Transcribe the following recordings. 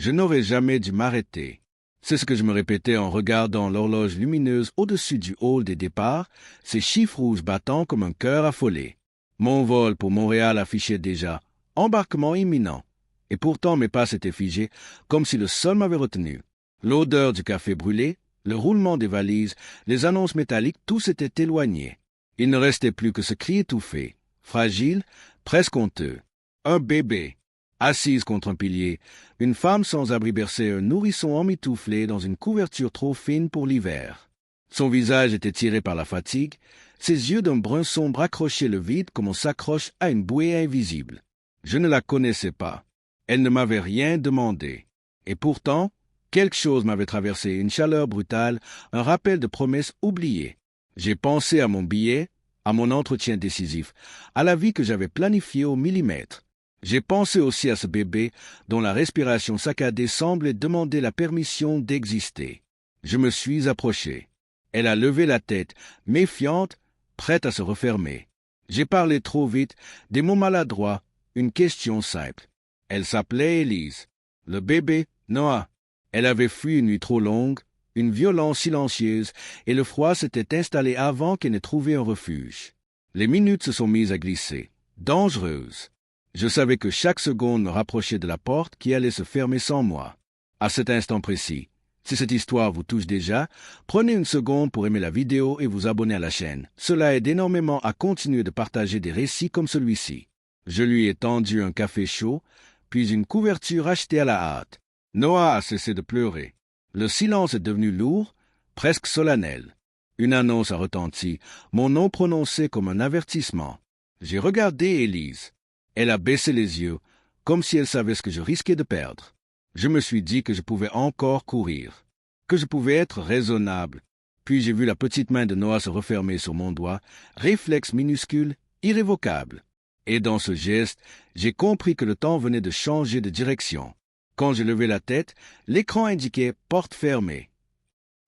Je n'aurais jamais dû m'arrêter. C'est ce que je me répétais en regardant l'horloge lumineuse au-dessus du hall des départs, ses chiffres rouges battant comme un cœur affolé. Mon vol pour Montréal affichait déjà « embarquement imminent ». Et pourtant mes pas s'étaient figés, comme si le sol m'avait retenu. L'odeur du café brûlé, le roulement des valises, les annonces métalliques, tout s'était éloigné. Il ne restait plus que ce cri étouffé, fragile, presque honteux. Un bébé, assise contre un pilier, une femme sans abri berçait un nourrisson emmitouflé dans une couverture trop fine pour l'hiver. Son visage était tiré par la fatigue, ses yeux d'un brun sombre accrochaient le vide comme on s'accroche à une bouée invisible. Je ne la connaissais pas. Elle ne m'avait rien demandé. Et pourtant, quelque chose m'avait traversé, une chaleur brutale, un rappel de promesses oubliées. J'ai pensé à mon billet, à mon entretien décisif, à la vie que j'avais planifiée au millimètre. J'ai pensé aussi à ce bébé dont la respiration saccadée semblait demander la permission d'exister. Je me suis approché. Elle a levé la tête, méfiante, prête à se refermer. J'ai parlé trop vite, des mots maladroits, une question simple. Elle s'appelait Élise. Le bébé, Noah. Elle avait fui une nuit trop longue, une violence silencieuse, et le froid s'était installé avant qu'elle n'ait trouvé un refuge. Les minutes se sont mises à glisser, dangereuses. Je savais que chaque seconde me rapprochait de la porte qui allait se fermer sans moi. À cet instant précis, si cette histoire vous touche déjà, prenez une seconde pour aimer la vidéo et vous abonner à la chaîne. Cela aide énormément à continuer de partager des récits comme celui-ci. Je lui ai tendu un café chaud, puis une couverture achetée à la hâte. Noah a cessé de pleurer. Le silence est devenu lourd, presque solennel. Une annonce a retenti, mon nom prononcé comme un avertissement. J'ai regardé Élise. Elle a baissé les yeux, comme si elle savait ce que je risquais de perdre. Je me suis dit que je pouvais encore courir, que je pouvais être raisonnable. Puis j'ai vu la petite main de Noah se refermer sur mon doigt, réflexe minuscule, irrévocable. Et dans ce geste, j'ai compris que le temps venait de changer de direction. Quand j'ai levé la tête, l'écran indiquait « porte fermée ».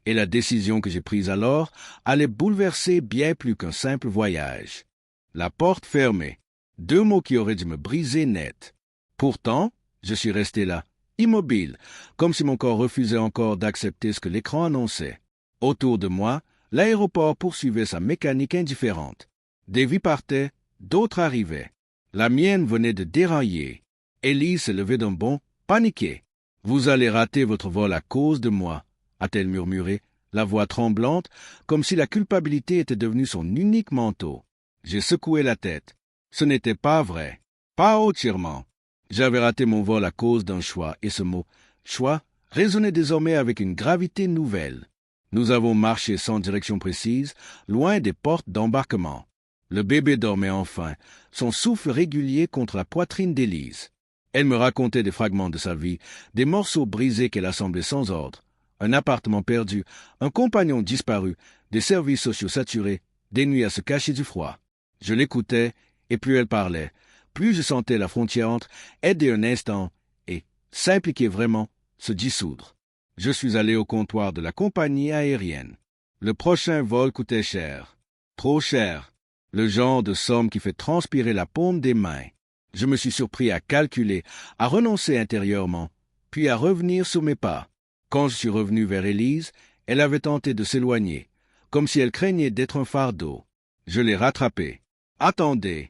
Et la décision que j'ai prise alors allait bouleverser bien plus qu'un simple voyage. La porte fermée. 2 mots qui auraient dû me briser net. Pourtant, je suis resté là, immobile, comme si mon corps refusait encore d'accepter ce que l'écran annonçait. Autour de moi, l'aéroport poursuivait sa mécanique indifférente. Des vies partaient, d'autres arrivaient. La mienne venait de dérailler. Élise s'est levée d'un bond, paniquée. « Vous allez rater votre vol à cause de moi », a-t-elle murmuré, la voix tremblante, comme si la culpabilité était devenue son unique manteau. J'ai secoué la tête. Ce n'était pas vrai. Pas entièrement. J'avais raté mon vol à cause d'un choix, et ce mot « choix » résonnait désormais avec une gravité nouvelle. Nous avons marché sans direction précise, loin des portes d'embarquement. Le bébé dormait enfin, son souffle régulier contre la poitrine d'Élise. Elle me racontait des fragments de sa vie, des morceaux brisés qu'elle assemblait sans ordre, un appartement perdu, un compagnon disparu, des services sociaux saturés, des nuits à se cacher du froid. Je l'écoutais, et plus elle parlait, plus je sentais la frontière entre aider un instant et s'impliquer vraiment, se dissoudre. Je suis allé au comptoir de la compagnie aérienne. Le prochain vol coûtait cher. Trop cher. Le genre de somme qui fait transpirer la paume des mains. Je me suis surpris à calculer, à renoncer intérieurement, puis à revenir sur mes pas. Quand je suis revenu vers Élise, elle avait tenté de s'éloigner, comme si elle craignait d'être un fardeau. Je l'ai rattrapée. « Attendez !»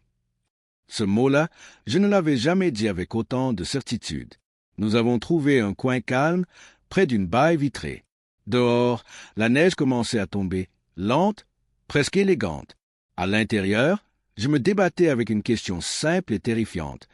Ce mot-là, je ne l'avais jamais dit avec autant de certitude. Nous avons trouvé un coin calme, près d'une baille vitrée. Dehors, la neige commençait à tomber, lente, presque élégante. À l'intérieur, je me débattais avec une question simple et terrifiante.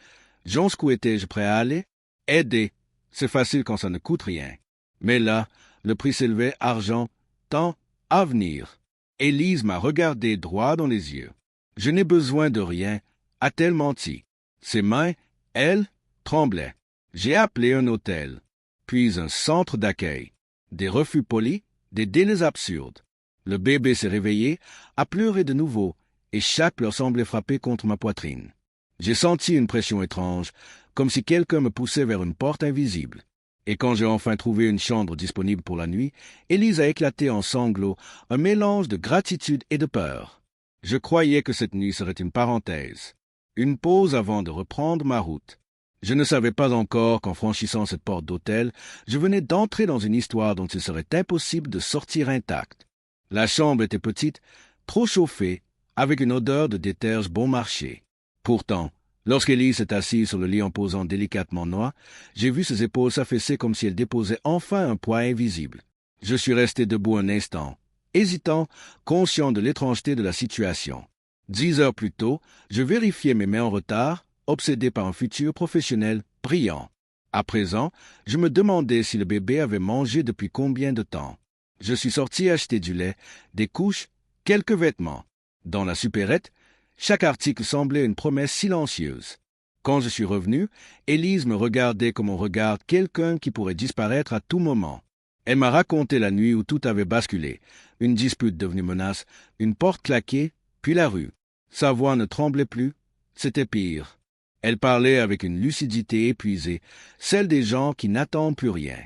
Jusqu'où étais-je prêt à aller? Aider. C'est facile quand ça ne coûte rien. Mais là, le prix s'élevait argent, temps, avenir. Élise m'a regardé droit dans les yeux. Je n'ai besoin de rien, a-t-elle menti. Ses mains, elles, tremblaient. J'ai appelé un hôtel, puis un centre d'accueil. Des refus polis, des délais absurdes. Le bébé s'est réveillé, a pleuré de nouveau, et chaque pleur semblait frapper contre ma poitrine. J'ai senti une pression étrange, comme si quelqu'un me poussait vers une porte invisible. Et quand j'ai enfin trouvé une chambre disponible pour la nuit, Élise a éclaté en sanglots, un mélange de gratitude et de peur. Je croyais que cette nuit serait une parenthèse, une pause avant de reprendre ma route. Je ne savais pas encore qu'en franchissant cette porte d'hôtel, je venais d'entrer dans une histoire dont il serait impossible de sortir intact. La chambre était petite, trop chauffée, avec une odeur de déterge bon marché. Pourtant, lorsqu'Élise s'est assise sur le lit en posant délicatement Noah, j'ai vu ses épaules s'affaisser comme si elle déposait enfin un poids invisible. Je suis resté debout un instant, hésitant, conscient de l'étrangeté de la situation. 10 heures plus tôt, je vérifiais mes mains en retard, obsédé par un futur professionnel brillant. À présent, je me demandais si le bébé avait mangé depuis combien de temps. Je suis sorti acheter du lait, des couches, quelques vêtements. Dans la supérette, chaque article semblait une promesse silencieuse. Quand je suis revenu, Élise me regardait comme on regarde quelqu'un qui pourrait disparaître à tout moment. Elle m'a raconté la nuit où tout avait basculé, une dispute devenue menace, une porte claquée, puis la rue. Sa voix ne tremblait plus, c'était pire. Elle parlait avec une lucidité épuisée, celle des gens qui n'attendent plus rien.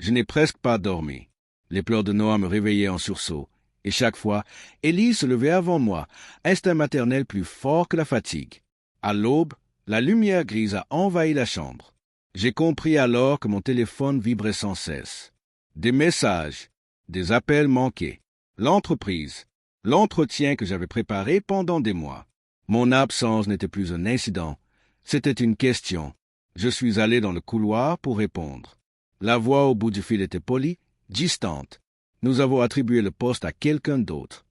Je n'ai presque pas dormi. Les pleurs de Noah me réveillaient en sursaut, et chaque fois, Élise se levait avant moi, instinct maternel plus fort que la fatigue. À l'aube, la lumière grise a envahi la chambre. J'ai compris alors que mon téléphone vibrait sans cesse. Des messages, des appels manqués, l'entreprise, l'entretien que j'avais préparé pendant des mois. Mon absence n'était plus un incident, c'était une question. Je suis allé dans le couloir pour répondre. La voix au bout du fil était polie, distante. Nous avons attribué le poste à quelqu'un d'autre.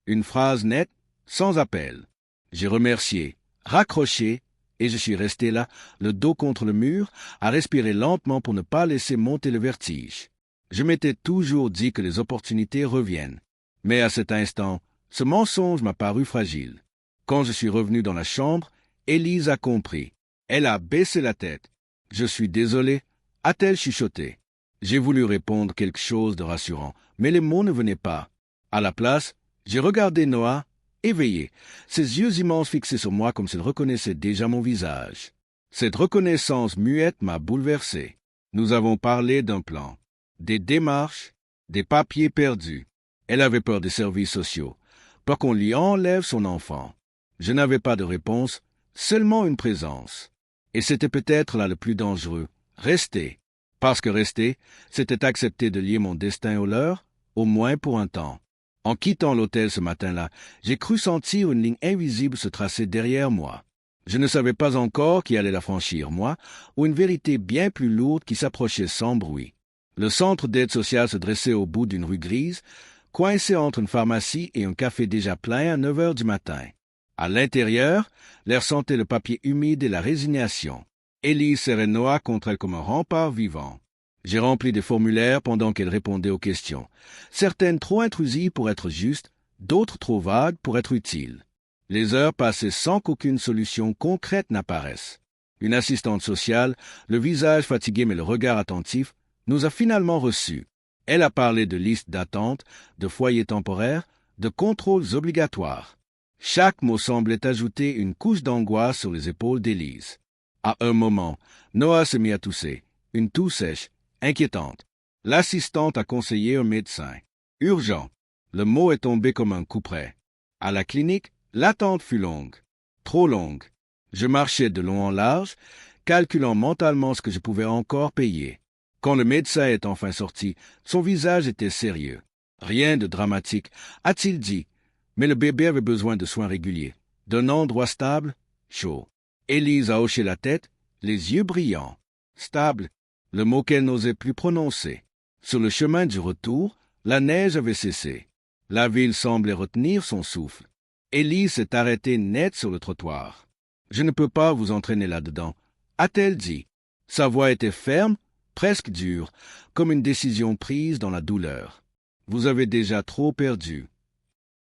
Une phrase nette, sans appel. J'ai remercié, raccroché, et je suis resté là, le dos contre le mur, à respirer lentement pour ne pas laisser monter le vertige. Je m'étais toujours dit que les opportunités reviennent. Mais à cet instant, ce mensonge m'a paru fragile. Quand je suis revenu dans la chambre, Élise a compris. Elle a baissé la tête. « Je suis désolé », a-t-elle chuchoté. J'ai voulu répondre quelque chose de rassurant, mais les mots ne venaient pas. À la place, j'ai regardé Noah, éveillé, ses yeux immenses fixés sur moi comme s'il reconnaissait déjà mon visage. Cette reconnaissance muette m'a bouleversé. Nous avons parlé d'un plan, des démarches, des papiers perdus. Elle avait peur des services sociaux, peur qu'on lui enlève son enfant. Je n'avais pas de réponse, seulement une présence. Et c'était peut-être là le plus dangereux, rester. Parce que rester, c'était accepter de lier mon destin au leur, au moins pour un temps. En quittant l'hôtel ce matin-là, j'ai cru sentir une ligne invisible se tracer derrière moi. Je ne savais pas encore qui allait la franchir, moi, ou une vérité bien plus lourde qui s'approchait sans bruit. Le centre d'aide sociale se dressait au bout d'une rue grise, coincé entre une pharmacie et un café déjà plein à 9 heures du matin. À l'intérieur, l'air sentait le papier humide et la résignation. Élise serrait Noah contre elle comme un rempart vivant. J'ai rempli des formulaires pendant qu'elle répondait aux questions, certaines trop intrusives pour être justes, d'autres trop vagues pour être utiles. Les heures passaient sans qu'aucune solution concrète n'apparaisse. Une assistante sociale, le visage fatigué mais le regard attentif, nous a finalement reçus. Elle a parlé de listes d'attente, de foyers temporaires, de contrôles obligatoires. Chaque mot semblait ajouter une couche d'angoisse sur les épaules d'Élise. À un moment, Noah se mit à tousser, une toux sèche, inquiétante. L'assistante a conseillé un médecin. Urgent. Le mot est tombé comme un couperet. À la clinique, l'attente fut longue. Trop longue. Je marchais de long en large, calculant mentalement ce que je pouvais encore payer. Quand le médecin est enfin sorti, son visage était sérieux. Rien de dramatique, a-t-il dit, mais le bébé avait besoin de soins réguliers, d'un endroit stable, chaud. Élise a hoché la tête, les yeux brillants. Stable, le mot qu'elle n'osait plus prononcer. Sur le chemin du retour, la neige avait cessé. La ville semblait retenir son souffle. Élise s'est arrêtée net sur le trottoir. « Je ne peux pas vous entraîner là-dedans », a-t-elle dit. Sa voix était ferme, presque dure, comme une décision prise dans la douleur. « Vous avez déjà trop perdu. »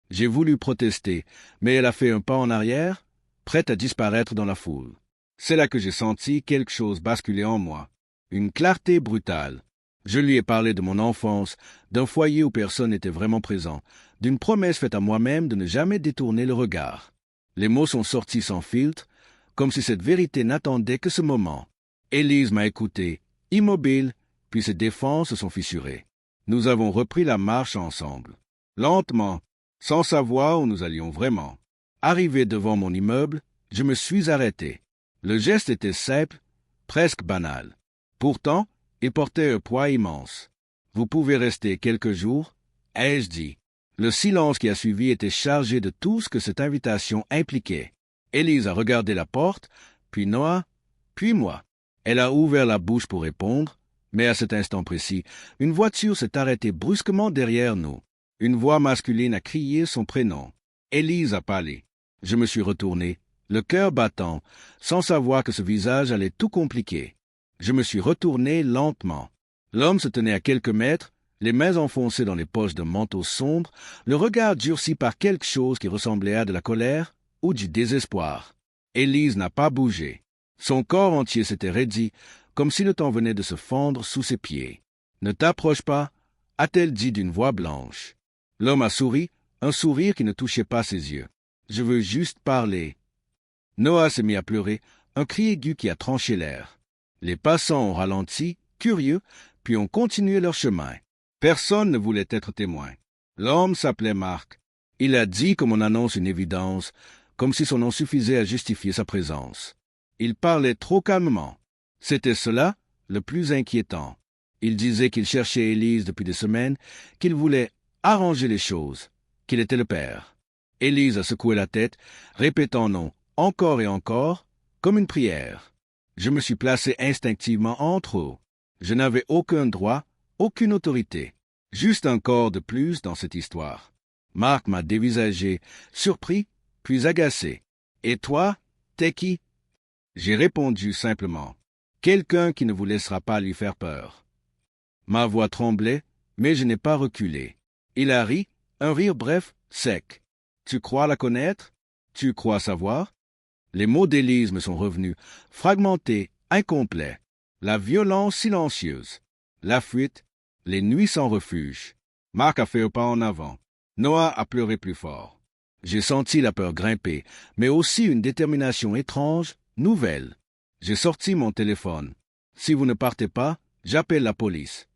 J'ai voulu protester, mais elle a fait un pas en arrière, prête à disparaître dans la foule. C'est là que j'ai senti quelque chose basculer en moi. Une clarté brutale. Je lui ai parlé de mon enfance, d'un foyer où personne n'était vraiment présent, d'une promesse faite à moi-même de ne jamais détourner le regard. Les mots sont sortis sans filtre, comme si cette vérité n'attendait que ce moment. Élise m'a écouté, immobile, puis ses défenses se sont fissurées. Nous avons repris la marche ensemble. Lentement, sans savoir où nous allions vraiment. Arrivé devant mon immeuble, je me suis arrêté. Le geste était simple, presque banal. Pourtant, il portait un poids immense. Vous pouvez rester quelques jours, ai-je dit. Le silence qui a suivi était chargé de tout ce que cette invitation impliquait. Élise a regardé la porte, puis Noah, puis moi. Elle a ouvert la bouche pour répondre, mais à cet instant précis, une voiture s'est arrêtée brusquement derrière nous. Une voix masculine a crié son prénom. Élise a parlé. Je me suis retourné, le cœur battant, sans savoir que ce visage allait tout compliquer. Je me suis retourné lentement. L'homme se tenait à quelques mètres, les mains enfoncées dans les poches d'un manteau sombre, le regard durci par quelque chose qui ressemblait à de la colère ou du désespoir. Élise n'a pas bougé. Son corps entier s'était raidi, comme si le temps venait de se fendre sous ses pieds. « Ne t'approche pas » a-t-elle dit d'une voix blanche. L'homme a souri, un sourire qui ne touchait pas ses yeux. « Je veux juste parler. » Noah s'est mis à pleurer, un cri aigu qui a tranché l'air. Les passants ont ralenti, curieux, puis ont continué leur chemin. Personne ne voulait être témoin. L'homme s'appelait Marc. Il a dit comme on annonce une évidence, comme si son nom suffisait à justifier sa présence. Il parlait trop calmement. C'était cela, le plus inquiétant. Il disait qu'il cherchait Élise depuis des semaines, qu'il voulait arranger les choses, qu'il était le père. Élise a secoué la tête, répétant non, encore et encore, comme une prière. Je me suis placé instinctivement entre eux. Je n'avais aucun droit, aucune autorité. Juste un corps de plus dans cette histoire. Marc m'a dévisagé, surpris, puis agacé. « Et toi, t'es qui » J'ai répondu simplement. « Quelqu'un qui ne vous laissera pas lui faire peur. » Ma voix tremblait, mais je n'ai pas reculé. Il a ri, un rire bref, sec. « Tu crois la connaître? Tu crois savoir ?» Les mots d'Élise me sont revenus, fragmentés, incomplets. La violence silencieuse. La fuite, les nuits sans refuge. Marc a fait un pas en avant. Noah a pleuré plus fort. J'ai senti la peur grimper, mais aussi une détermination étrange, nouvelle. J'ai sorti mon téléphone. Si vous ne partez pas, j'appelle la police.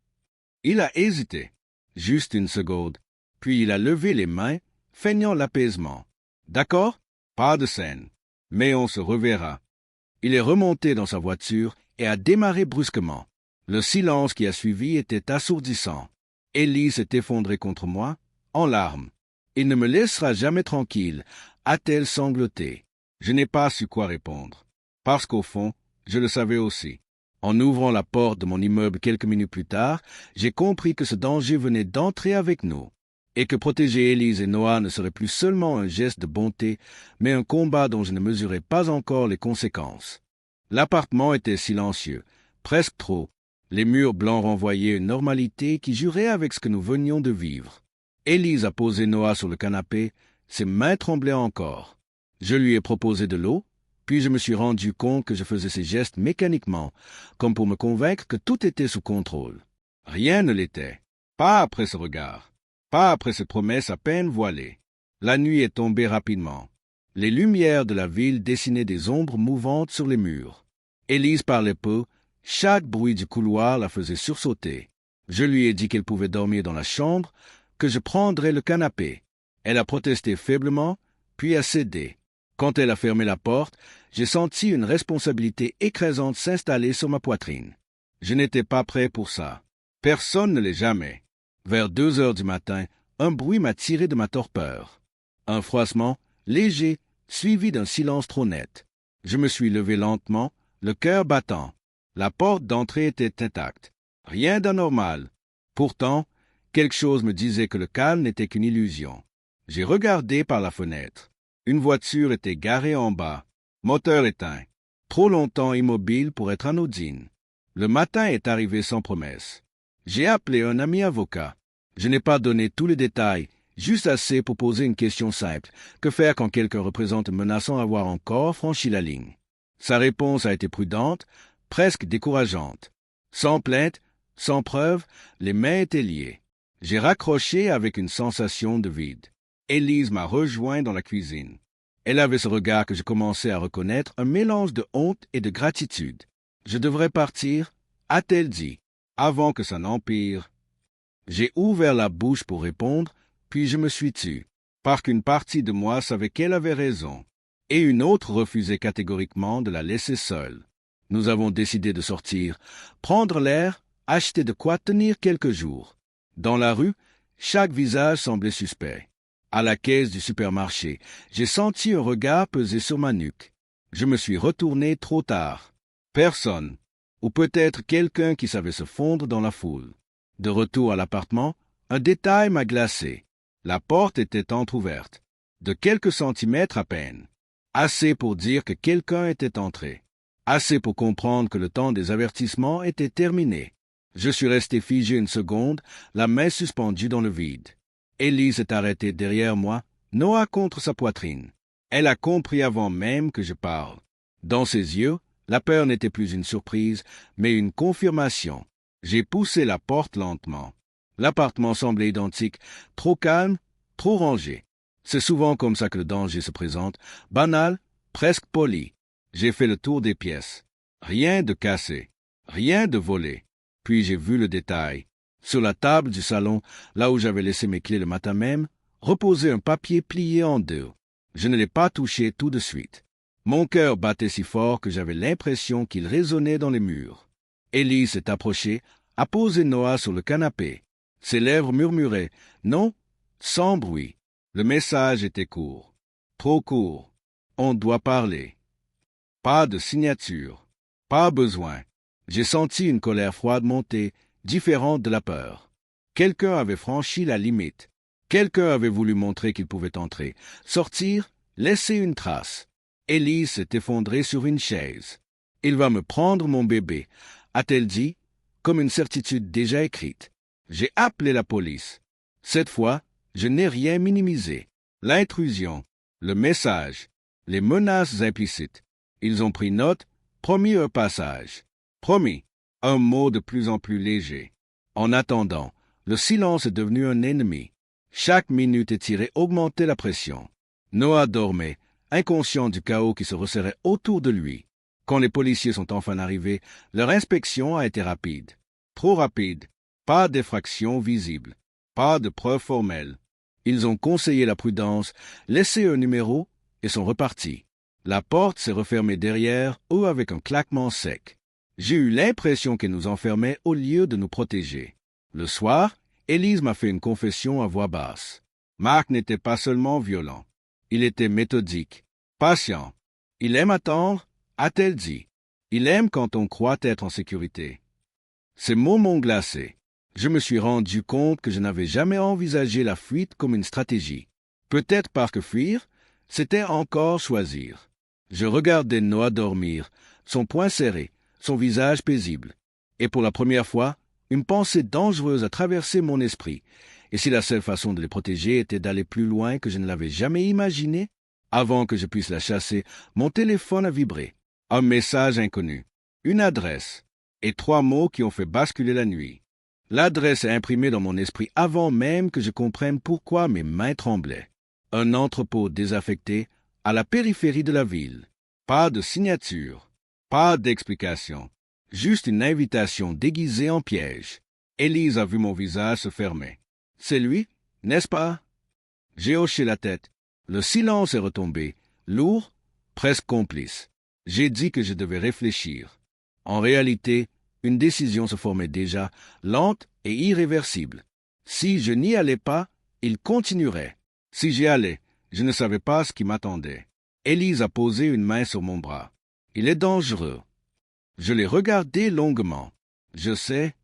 Il a hésité. Juste une seconde. Puis il a levé les mains, feignant l'apaisement. D'accord? Pas de scène. Mais on se reverra. Il est remonté dans sa voiture et a démarré brusquement. Le silence qui a suivi était assourdissant. Élise s'est effondrée contre moi, en larmes. « Il ne me laissera jamais tranquille », a-t-elle sangloté. Je n'ai pas su quoi répondre. Parce qu'au fond, je le savais aussi. En ouvrant la porte de mon immeuble quelques minutes plus tard, j'ai compris que ce danger venait d'entrer avec nous, et que protéger Élise et Noah ne serait plus seulement un geste de bonté, mais un combat dont je ne mesurais pas encore les conséquences. L'appartement était silencieux, presque trop. Les murs blancs renvoyaient une normalité qui jurait avec ce que nous venions de vivre. Élise a posé Noah sur le canapé, ses mains tremblaient encore. Je lui ai proposé de l'eau, puis je me suis rendu compte que je faisais ces gestes mécaniquement, comme pour me convaincre que tout était sous contrôle. Rien ne l'était. Pas après ce regard. Pas après cette promesse à peine voilée. La nuit est tombée rapidement. Les lumières de la ville dessinaient des ombres mouvantes sur les murs. Élise parlait peu, chaque bruit du couloir la faisait sursauter. Je lui ai dit qu'elle pouvait dormir dans la chambre, que je prendrais le canapé. Elle a protesté faiblement, puis a cédé. Quand elle a fermé la porte, j'ai senti une responsabilité écrasante s'installer sur ma poitrine. Je n'étais pas prêt pour ça. Personne ne l'est jamais. Vers 2 heures du matin, un bruit m'a tiré de ma torpeur. Un froissement, léger, suivi d'un silence trop net. Je me suis levé lentement, le cœur battant. La porte d'entrée était intacte. Rien d'anormal. Pourtant, quelque chose me disait que le calme n'était qu'une illusion. J'ai regardé par la fenêtre. Une voiture était garée en bas, moteur éteint, trop longtemps immobile pour être anodine. Le matin est arrivé sans promesse. J'ai appelé un ami avocat. Je n'ai pas donné tous les détails, juste assez pour poser une question simple. Que faire quand quelqu'un représente menaçant avoir encore franchi la ligne? Sa réponse a été prudente, presque décourageante. Sans plainte, sans preuve, les mains étaient liées. J'ai raccroché avec une sensation de vide. Élise m'a rejoint dans la cuisine. Elle avait ce regard que je commençais à reconnaître, un mélange de honte et de gratitude. « Je devrais partir » a-t-elle dit, avant que ça n'empire. J'ai ouvert la bouche pour répondre, puis je me suis tu, parce qu'une partie de moi savait qu'elle avait raison, et une autre refusait catégoriquement de la laisser seule. Nous avons décidé de sortir, prendre l'air, acheter de quoi tenir quelques jours. Dans la rue, chaque visage semblait suspect. À la caisse du supermarché, j'ai senti un regard peser sur ma nuque. Je me suis retourné trop tard. Personne, ou peut-être quelqu'un qui savait se fondre dans la foule. De retour à l'appartement, un détail m'a glacé. La porte était entr'ouverte, de quelques centimètres à peine. Assez pour dire que quelqu'un était entré. Assez pour comprendre que le temps des avertissements était terminé. Je suis resté figé une seconde, la main suspendue dans le vide. Élise est arrêtée derrière moi, Noah contre sa poitrine. Elle a compris avant même que je parle. Dans ses yeux, la peur n'était plus une surprise, mais une confirmation. J'ai poussé la porte lentement. L'appartement semblait identique, trop calme, trop rangé. C'est souvent comme ça que le danger se présente, banal, presque poli. J'ai fait le tour des pièces. Rien de cassé, rien de volé. Puis j'ai vu le détail. Sur la table du salon, là où j'avais laissé mes clés le matin même, reposait un papier plié en deux. Je ne l'ai pas touché tout de suite. Mon cœur battait si fort que j'avais l'impression qu'il résonnait dans les murs. Élise s'est approchée, a posé Noah sur le canapé. Ses lèvres murmuraient « Non », sans bruit. Le message était court. Trop court. On doit parler. Pas de signature. Pas besoin. J'ai senti une colère froide monter, différente de la peur. Quelqu'un avait franchi la limite. Quelqu'un avait voulu montrer qu'il pouvait entrer, sortir, laisser une trace. Élise s'est effondrée sur une chaise. « Il va me prendre mon bébé », a-t-elle dit, comme une certitude déjà écrite. J'ai appelé la police. Cette fois, je n'ai rien minimisé. L'intrusion, le message, les menaces implicites. Ils ont pris note, promis un passage. Promis, un mot de plus en plus léger. En attendant, le silence est devenu un ennemi. Chaque minute étirée augmentait la pression. Noah dormait, inconscient du chaos qui se resserrait autour de lui. Quand les policiers sont enfin arrivés, leur inspection a été rapide. Trop rapide. Pas d'effraction visible. Pas de preuves formelles. Ils ont conseillé la prudence, laissé un numéro et sont repartis. La porte s'est refermée derrière eux avec un claquement sec. J'ai eu l'impression qu'elle nous enfermait au lieu de nous protéger. Le soir, Élise m'a fait une confession à voix basse. Marc n'était pas seulement violent. Il était méthodique, patient. Il aime attendre, a-t-elle dit. Il aime quand on croit être en sécurité. Ces mots m'ont glacé. Je me suis rendu compte que je n'avais jamais envisagé la fuite comme une stratégie. Peut-être parce que fuir, c'était encore choisir. Je regardais Noah dormir, son poing serré, son visage paisible. Et pour la première fois, une pensée dangereuse a traversé mon esprit. Et si la seule façon de les protéger était d'aller plus loin que je ne l'avais jamais imaginé, avant que je puisse la chasser, mon téléphone a vibré. Un message inconnu, une adresse, et 3 mots qui ont fait basculer la nuit. L'adresse est imprimée dans mon esprit avant même que je comprenne pourquoi mes mains tremblaient. Un entrepôt désaffecté à la périphérie de la ville. Pas de signature, pas d'explication, juste une invitation déguisée en piège. Élise a vu mon visage se fermer. C'est lui, n'est-ce pas? J'ai hoché la tête. Le silence est retombé, lourd, presque complice. J'ai dit que je devais réfléchir. En réalité, une décision se formait déjà, lente et irréversible. Si je n'y allais pas, il continuerait. Si j'y allais, je ne savais pas ce qui m'attendait. Élise a posé une main sur mon bras. Il est dangereux. Je l'ai regardé longuement. Je sais.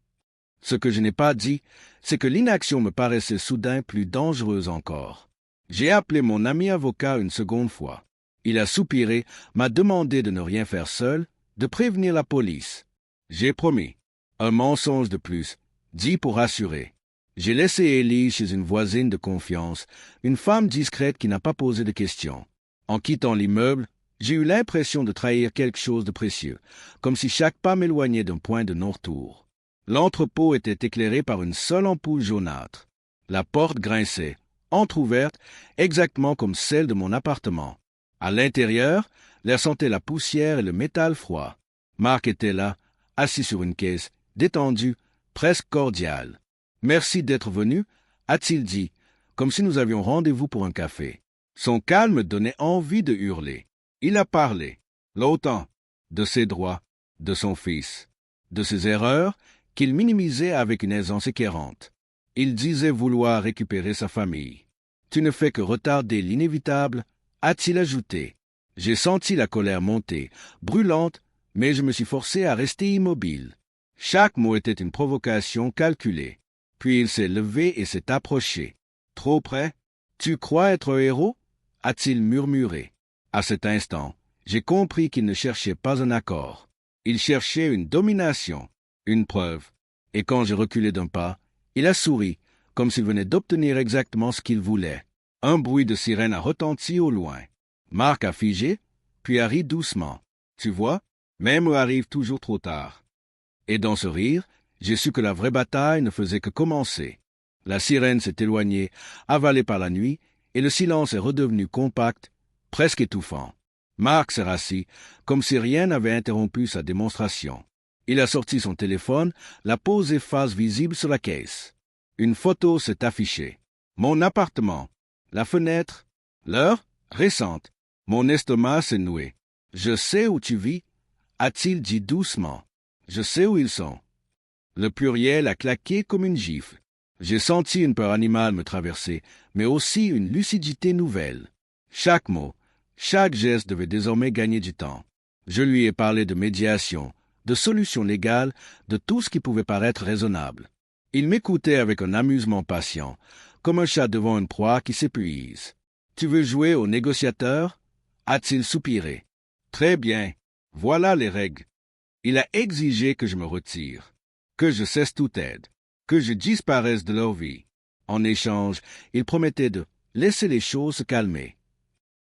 Ce que je n'ai pas dit, c'est que l'inaction me paraissait soudain plus dangereuse encore. J'ai appelé mon ami avocat une seconde fois. Il a soupiré, m'a demandé de ne rien faire seul, de prévenir la police. J'ai promis. Un mensonge de plus, dit pour rassurer. J'ai laissé Élise chez une voisine de confiance, une femme discrète qui n'a pas posé de questions. En quittant l'immeuble, j'ai eu l'impression de trahir quelque chose de précieux, comme si chaque pas m'éloignait d'un point de non-retour. L'entrepôt était éclairé par une seule ampoule jaunâtre. La porte grinçait, entr'ouverte, exactement comme celle de mon appartement. À l'intérieur, l'air sentait la poussière et le métal froid. Marc était là, assis sur une caisse, détendu, presque cordial. « Merci d'être venu », a-t-il dit, comme si nous avions rendez-vous pour un café. Son calme donnait envie de hurler. Il a parlé, longtemps, de ses droits, de son fils, de ses erreurs qu'il minimisait avec une aisance écœurante. Il disait vouloir récupérer sa famille. Tu ne fais que retarder l'inévitable, a-t-il ajouté. J'ai senti la colère monter, brûlante, mais je me suis forcé à rester immobile. Chaque mot était une provocation calculée. Puis il s'est levé et s'est approché. Trop près? Tu crois être un héros? A-t-il murmuré. À cet instant, j'ai compris qu'il ne cherchait pas un accord. Il cherchait une domination, une preuve. Et quand j'ai reculé d'un pas, il a souri, comme s'il venait d'obtenir exactement ce qu'il voulait. Un bruit de sirène a retenti au loin. Mark a figé, puis a ri doucement. Tu vois, même eux arrivent toujours trop tard. Et dans ce rire, j'ai su que la vraie bataille ne faisait que commencer. La sirène s'est éloignée, avalée par la nuit, et le silence est redevenu compact, presque étouffant. Mark s'est rassis, comme si rien n'avait interrompu sa démonstration. Il a sorti son téléphone, l'a posé face visible sur la caisse. Une photo s'est affichée. Mon appartement, la fenêtre, l'heure, récente. Mon estomac s'est noué. Je sais où tu vis, a-t-il dit doucement. Je sais où ils sont. Le pluriel a claqué comme une gifle. J'ai senti une peur animale me traverser, mais aussi une lucidité nouvelle. Chaque mot, chaque geste devait désormais gagner du temps. Je lui ai parlé de médiation, de solutions légales, de tout ce qui pouvait paraître raisonnable. Il m'écoutait avec un amusement patient, comme un chat devant une proie qui s'épuise. « Tu veux jouer au négociateur » a-t-il soupiré. « Très bien, voilà les règles. » Il a exigé que je me retire, que je cesse toute aide, que je disparaisse de leur vie. En échange, il promettait de laisser les choses se calmer.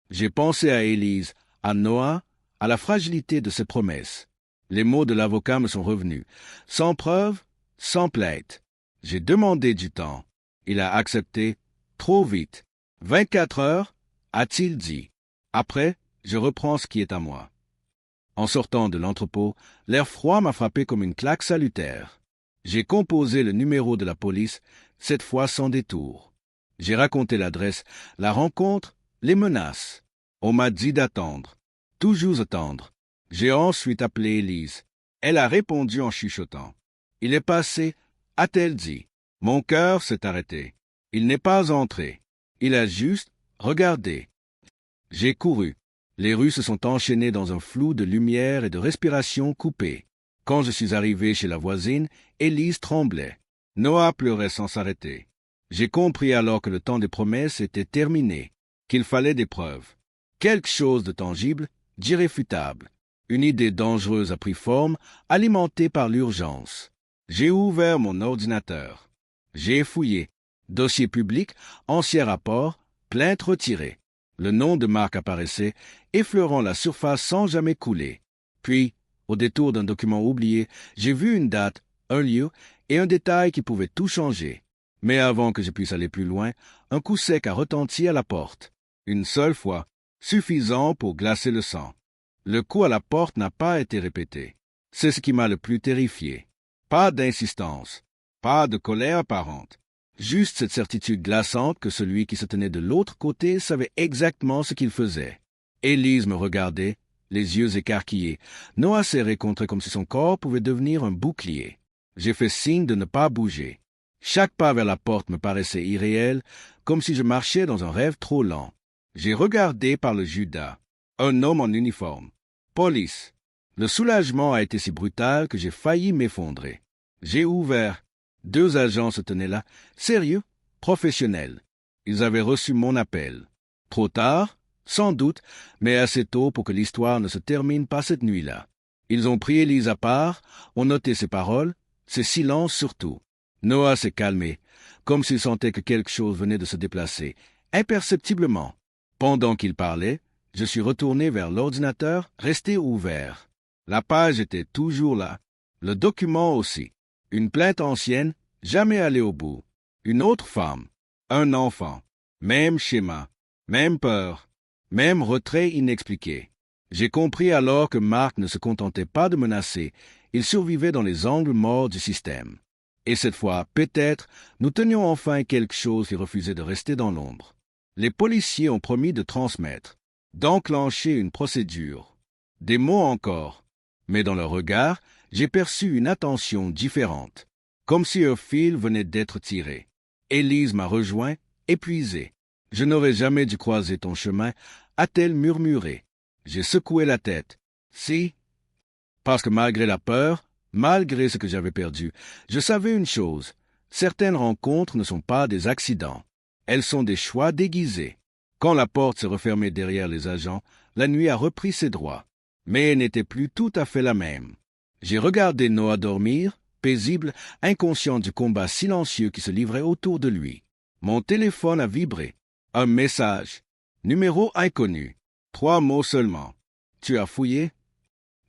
J'ai pensé à Élise, à Noah, à la fragilité de ses promesses. Les mots de l'avocat me sont revenus, sans preuve, sans plainte. J'ai demandé du temps. Il a accepté, trop vite. 24 heures, a-t-il dit. Après, je reprends ce qui est à moi. En sortant de l'entrepôt, l'air froid m'a frappé comme une claque salutaire. J'ai composé le numéro de la police, cette fois sans détour. J'ai raconté l'adresse, la rencontre, les menaces. On m'a dit d'attendre. Toujours attendre. J'ai ensuite appelé Élise. Elle a répondu en chuchotant. Il est passé, a-t-elle dit. Mon cœur s'est arrêté. Il n'est pas entré. Il a juste regardé. J'ai couru. Les rues se sont enchaînées dans un flou de lumière et de respiration coupée. Quand je suis arrivé chez la voisine, Élise tremblait. Noah pleurait sans s'arrêter. J'ai compris alors que le temps des promesses était terminé, qu'il fallait des preuves. Quelque chose de tangible, d'irréfutable. Une idée dangereuse a pris forme, alimentée par l'urgence. J'ai ouvert mon ordinateur. J'ai fouillé. Dossier public, ancien rapport, plainte retirée. Le nom de Mark apparaissait, effleurant la surface sans jamais couler. Puis, au détour d'un document oublié, j'ai vu une date, un lieu et un détail qui pouvaient tout changer. Mais avant que je puisse aller plus loin, un coup sec a retenti à la porte. Une seule fois, suffisant pour glacer le sang. Le coup à la porte n'a pas été répété. C'est ce qui m'a le plus terrifié. Pas d'insistance, pas de colère apparente. Juste cette certitude glaçante que celui qui se tenait de l'autre côté savait exactement ce qu'il faisait. Élise me regardait, les yeux écarquillés, Noah serré contre comme si son corps pouvait devenir un bouclier. J'ai fait signe de ne pas bouger. Chaque pas vers la porte me paraissait irréel, comme si je marchais dans un rêve trop lent. J'ai regardé par le Judas, un homme en uniforme. Police. Le soulagement a été si brutal que j'ai failli m'effondrer. J'ai ouvert. 2 agents se tenaient là, sérieux, professionnels. Ils avaient reçu mon appel. Trop tard, sans doute, mais assez tôt pour que l'histoire ne se termine pas cette nuit-là. Ils ont pris Élise à part, ont noté ses paroles, ses silences surtout. Noah s'est calmé, comme s'il sentait que quelque chose venait de se déplacer, imperceptiblement. Pendant qu'il parlait, je suis retourné vers l'ordinateur, resté ouvert. La page était toujours là, le document aussi. Une plainte ancienne, jamais allée au bout. Une autre femme, un enfant. Même schéma, même peur, même retrait inexpliqué. J'ai compris alors que Mark ne se contentait pas de menacer, il survivait dans les angles morts du système. Et cette fois, peut-être, nous tenions enfin quelque chose qui refusait de rester dans l'ombre. Les policiers ont promis de transmettre, d'enclencher une procédure. Des mots encore. Mais dans leur regard, j'ai perçu une attention différente, comme si un fil venait d'être tiré. Élise m'a rejoint, épuisée. « Je n'aurais jamais dû croiser ton chemin », a-t-elle murmuré. J'ai secoué la tête. Si, parce que malgré la peur, malgré ce que j'avais perdu, je savais une chose. Certaines rencontres ne sont pas des accidents. Elles sont des choix déguisés. Quand la porte s'est refermée derrière les agents, la nuit a repris ses droits. Mais elle n'était plus tout à fait la même. J'ai regardé Noah dormir, paisible, inconscient du combat silencieux qui se livrait autour de lui. Mon téléphone a vibré. Un message. Numéro inconnu. 3 mots seulement. Tu as fouillé?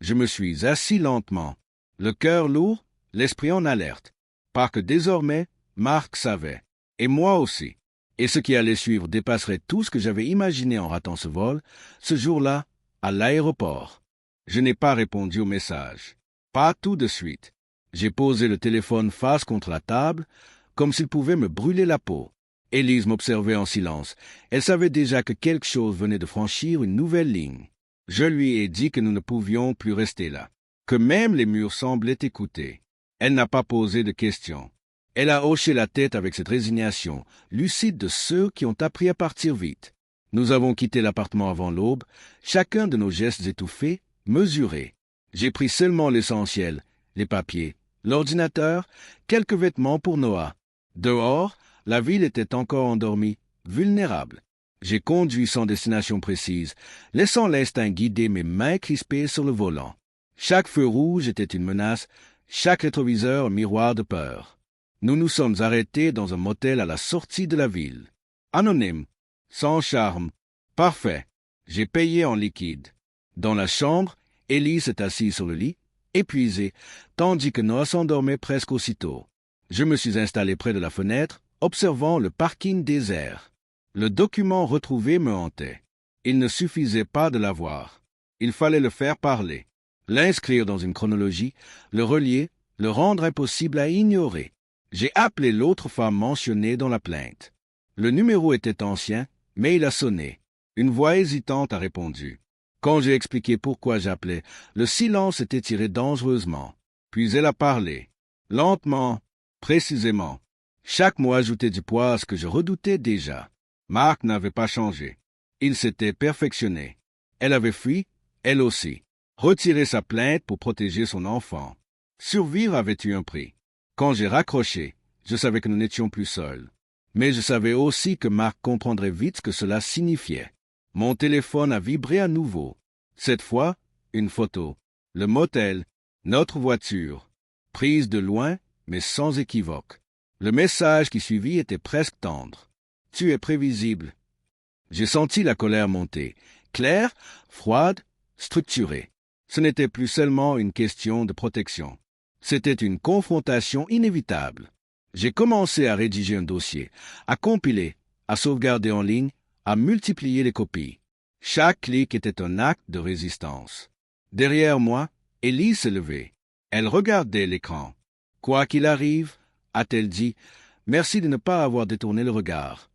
Je me suis assis lentement, le cœur lourd, l'esprit en alerte, parce que désormais, Marc savait, et moi aussi. Et ce qui allait suivre dépasserait tout ce que j'avais imaginé en ratant ce vol, ce jour-là, à l'aéroport. Je n'ai pas répondu au message. Pas tout de suite. J'ai posé le téléphone face contre la table, comme s'il pouvait me brûler la peau. Élise m'observait en silence. Elle savait déjà que quelque chose venait de franchir une nouvelle ligne. Je lui ai dit que nous ne pouvions plus rester là, que même les murs semblaient écouter. Elle n'a pas posé de questions. Elle a hoché la tête avec cette résignation, lucide de ceux qui ont appris à partir vite. Nous avons quitté l'appartement avant l'aube, chacun de nos gestes étouffés, mesurés. J'ai pris seulement l'essentiel, les papiers, l'ordinateur, quelques vêtements pour Noah. Dehors, la ville était encore endormie, vulnérable. J'ai conduit sans destination précise, laissant l'instinct guider mes mains crispées sur le volant. Chaque feu rouge était une menace, chaque rétroviseur un miroir de peur. Nous nous sommes arrêtés dans un motel à la sortie de la ville. Anonyme, sans charme, parfait. J'ai payé en liquide. Dans la chambre, Élise s'est assise sur le lit, épuisée, tandis que Noah s'endormait presque aussitôt. Je me suis installé près de la fenêtre, observant le parking désert. Le document retrouvé me hantait. Il ne suffisait pas de l'avoir. Il fallait le faire parler, l'inscrire dans une chronologie, le relier, le rendre impossible à ignorer. J'ai appelé l'autre femme mentionnée dans la plainte. Le numéro était ancien, mais il a sonné. Une voix hésitante a répondu. Quand j'ai expliqué pourquoi j'appelais, le silence s'était tiré dangereusement. Puis elle a parlé, lentement, précisément. Chaque mot ajoutait du poids à ce que je redoutais déjà. Marc n'avait pas changé. Il s'était perfectionné. Elle avait fui, elle aussi. Retiré sa plainte pour protéger son enfant. Survivre avait eu un prix. Quand j'ai raccroché, je savais que nous n'étions plus seuls. Mais je savais aussi que Marc comprendrait vite ce que cela signifiait. Mon téléphone a vibré à nouveau. Cette fois, une photo. Le motel, notre voiture. Prise de loin, mais sans équivoque. Le message qui suivit était presque tendre. Tu es prévisible. J'ai senti la colère monter, claire, froide, structurée. Ce n'était plus seulement une question de protection. C'était une confrontation inévitable. J'ai commencé à rédiger un dossier, à compiler, à sauvegarder en ligne, à multiplier les copies. Chaque clic était un acte de résistance. Derrière moi, Élise s'est levée. Elle regardait l'écran. Quoi qu'il arrive, a-t-elle dit, merci de ne pas avoir détourné le regard.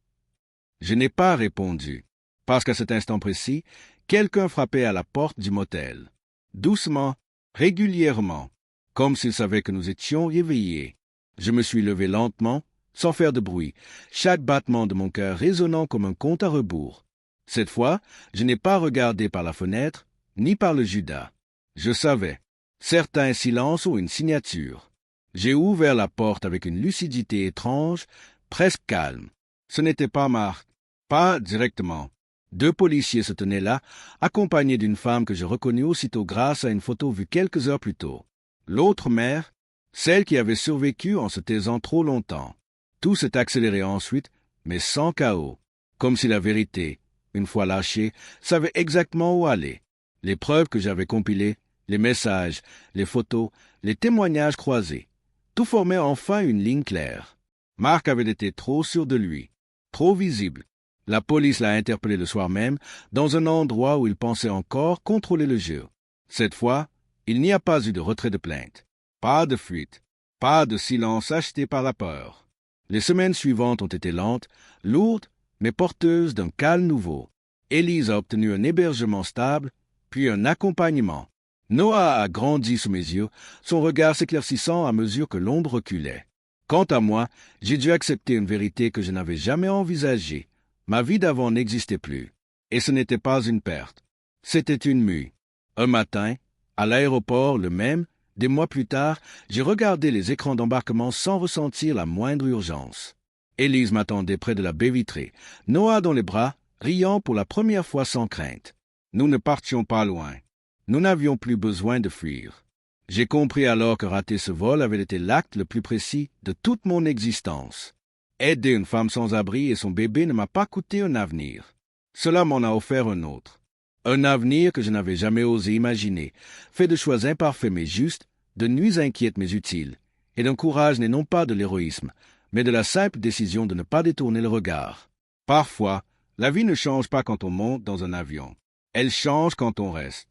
Je n'ai pas répondu, parce qu'à cet instant précis, quelqu'un frappait à la porte du motel. Doucement, régulièrement, comme s'il savait que nous étions éveillés. Je me suis levé lentement, sans faire de bruit, chaque battement de mon cœur résonnant comme un compte à rebours. Cette fois, je n'ai pas regardé par la fenêtre, ni par le Judas. Je savais. Certains silences ont une signature. J'ai ouvert la porte avec une lucidité étrange, presque calme. Ce n'était pas Marc. Pas directement. 2 policiers se tenaient là, accompagnés d'une femme que je reconnus aussitôt grâce à une photo vue quelques heures plus tôt. L'autre mère, celle qui avait survécu en se taisant trop longtemps. Tout s'est accéléré ensuite, mais sans chaos. Comme si la vérité, une fois lâchée, savait exactement où aller. Les preuves que j'avais compilées, les messages, les photos, les témoignages croisés. Tout formait enfin une ligne claire. Marc avait été trop sûr de lui, trop visible. La police l'a interpellé le soir même, dans un endroit où il pensait encore contrôler le jeu. Cette fois, il n'y a pas eu de retrait de plainte. Pas de fuite. Pas de silence acheté par la peur. Les semaines suivantes ont été lentes, lourdes, mais porteuses d'un calme nouveau. Élise a obtenu un hébergement stable, puis un accompagnement. Noah a grandi sous mes yeux, son regard s'éclaircissant à mesure que l'ombre reculait. Quant à moi, j'ai dû accepter une vérité que je n'avais jamais envisagée. Ma vie d'avant n'existait plus. Et ce n'était pas une perte. C'était une mue. Un matin, à l'aéroport, le même, des mois plus tard, j'ai regardé les écrans d'embarquement sans ressentir la moindre urgence. Élise m'attendait près de la baie vitrée, Noah dans les bras, riant pour la première fois sans crainte. Nous ne partions pas loin. Nous n'avions plus besoin de fuir. J'ai compris alors que rater ce vol avait été l'acte le plus précis de toute mon existence. Aider une femme sans abri et son bébé ne m'a pas coûté un avenir. Cela m'en a offert un autre. Un avenir que je n'avais jamais osé imaginer, fait de choix imparfaits mais justes, de nuits inquiètes mais utiles, et d'un courage né non pas de l'héroïsme, mais de la simple décision de ne pas détourner le regard. Parfois, la vie ne change pas quand on monte dans un avion. Elle change quand on reste.